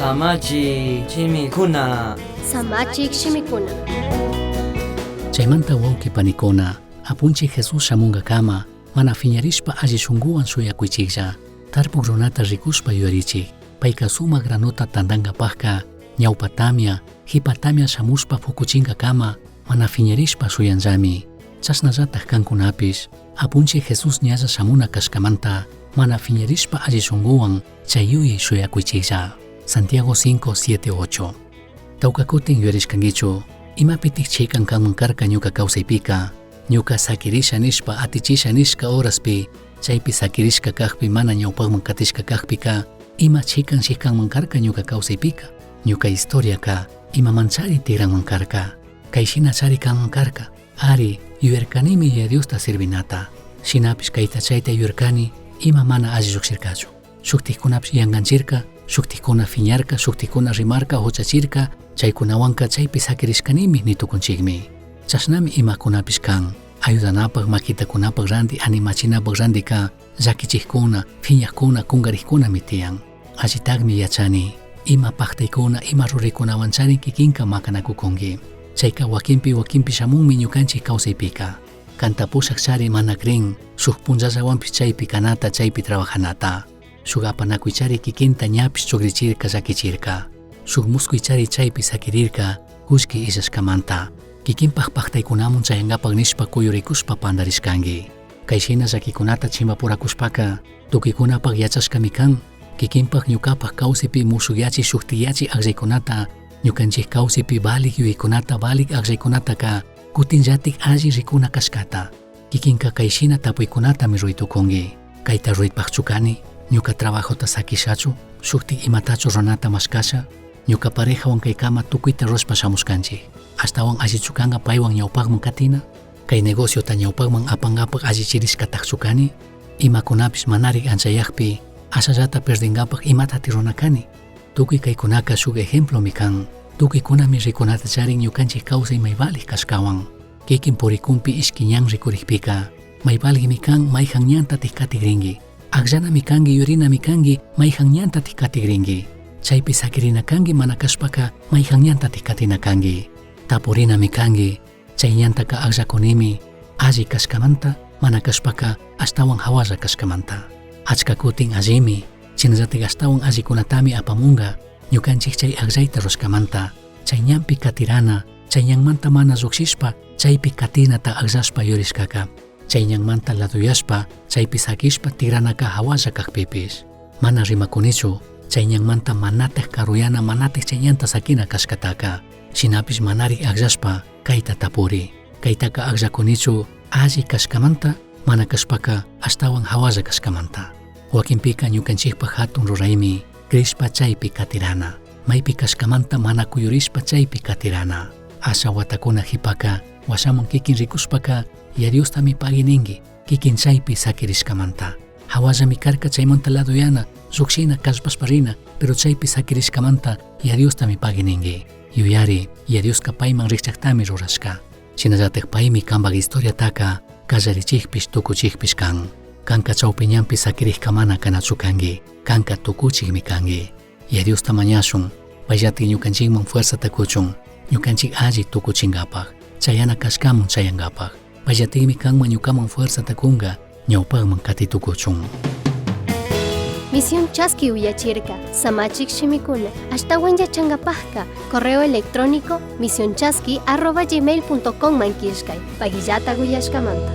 Samachi chimikuna. Samachik shimikuna. Chaymanta wawki panikuna, apunchik Jesús shamunga kama, mana fiñarishpa alli shunguwan suyakuychiklla, tarpuk runata rikushpa yuyarichik, payka sumak granota tandangapajka, ñawpatamia, hipatamia shamushpa fukuchinga kama, mana fiñarishpa suyanllami. Chasnallatak kankunapish, apunchik Jesús ñalla shamuna kashkamanta, mana fiñarishpa alli shunguwan chay yuyi suyakuychiklla. Santiago 5:7-8. Tawkakutin yuyarishkankichu, imapitik chaykan kanman karka ñuka kawsaypika, ñuka sakirisha nishpa atichisha nishka horaspi, chaypi sakirishka kaqpi mana ñawpaqman katishka kaqpika, ima chaykan shikkanman karka ñuka kawsaypika, ñuka historiaka ima manchari tigranman karka, kayshina chari kanman karka, ari yuyarkanimi ya Diosta sirvinata, shinapish kayta chayta yuyarkani ima mana alli lluqshirkachu, shuktikkunapish yanganchirka, shuktikkuna fiñarka, shuktikkuna rimarka huchachirka, chaykunawanka chaypi sakirishkanimi nitukunchikmi. Chashnami imakunapish kan, ayudanapaq makitakunapaq randi animachinapaq randika, llakichikkuna, fiñaqkuna, kungarikkunami tiyan. Allitagmi yachani, ima paqtaykuna, ima rurikunawan charin kikinka makanakukunki. Chayka wakinpi shamunmi ñukanchik kawsaypika. Kantapushaq chari mana krin, shuk punllallawanpish chaypi kanata, chaypi trabajanata. Shuk apanakuychari kikinta ñapish chukrichirka, llakichirka. Shuk muskuychari chaypi sakirirka, kushki ishashkamanta. Kikinpaq paqtaykunamun chayangapak nishpa kuyurikushpa pandarishkanki. Kayshina llakikunata chimpapurakushpaka, tukuykunapaq yachashkami kan, kikinpaq ñukapaq kawsaypi mushuyachi shuktiyachi aqllaykunata, ñukanchik kawsaypi balik yuyaykunata, balik aqllaykunataka, kutinllatik alli rikuna kashkata. Kikinka kayshina tapuykunatami ruytukunki. Kayta ruypaqchu kani, ñuka trabajota sakishachu, shuktik imatachu runata mashkasha, ñuka parejawan kaykama tukuyta rushpa shamushkanchik. Ashtawan allichukanga paywan ñawpaqman katina, kay negociota ñawpaqman apangapaq allichirishkataqchu kani, imakunapish manarik anchayaqpi, ashallata perdingapaq imatati runakani. Tukuy kaykunaka shuk ejemplomi kan, tukuykunami rikunata charin ñukanchik kawsay maybalik kashkawan. Kikin purikunpi ishki ñan rikurikpika, maybalgimi kan mayjan ñantatij katigrinki, aqllanami kanki yurinami kanki mayjan ñantatij katigrinki. Chaypi sakirina kanki mana kashpaka mayjan ñantatij katina kanki. Tapurinami kanki, chay ñantaka aqllakunimi, alli kashkamanta, mana kashpaka ashtawan hawalla kashkamanta. Achka kutin allimi, chinallatik ashtawan allikunatami apamunga, ñukanchik chay aqllayta rushkamanta, chay ñanpi katirana, chay ñanmanta mana lluqshishpa, chaypi katinata aqllashpa yurishkaka, chay ñanmanta laduyashpa, chaypi sakishpa tigranaka hawalla kaqpipish. Mana rimakunichu, chay ñanmanta manatik karuyana, manatik chay ñanta sakina kashkataka. Shinapish manari aqllashpa kayta tapuri, kaytaka aqllakunichu alli kashkamanta, mana kashpaka ashtawan hawalla kashkamanta. Wakinpika ñukanchikpa hatun ruraymi, krishpa chaypi katirana, maypi kashkamanta mana kuyurishpa chaypi katirana. Asha watakuna hipaka, washamun kikin rikushpaka, ya Diostami pagininki, kikin chaypi sakirishkamanta. Hawallami karka chaymanta laduyana, lluqshina kashpashparina, pero chaypi sakirishkamanta, ya Diostami pagininki. Yuyari, ya Dioska payman rikchaktami rurashka. Shinallatik paymi kanpak historiataka kallarichikpish tukuchikpish kan. Kanka chawpi ñanpi sakirikkamana kanachu kanki, kanka tukuchikmi kanki. Ya Diosta mañashun, payllatik ñukanchikman fuerzata kuchun, ñukanchik alli tukuchinkapaq, chayana kashkamun chayankapaq. Payllatikmi kanman ñukaman fuerzata kunka, ñawpaqman katitukuchun. Misión Chasqui Uyachirka, Samachik Shimikuna, ashtawan yachangapajka, correo electrónico misionchasqui@gmail.com mankishkay, pagillata guyashkamanta.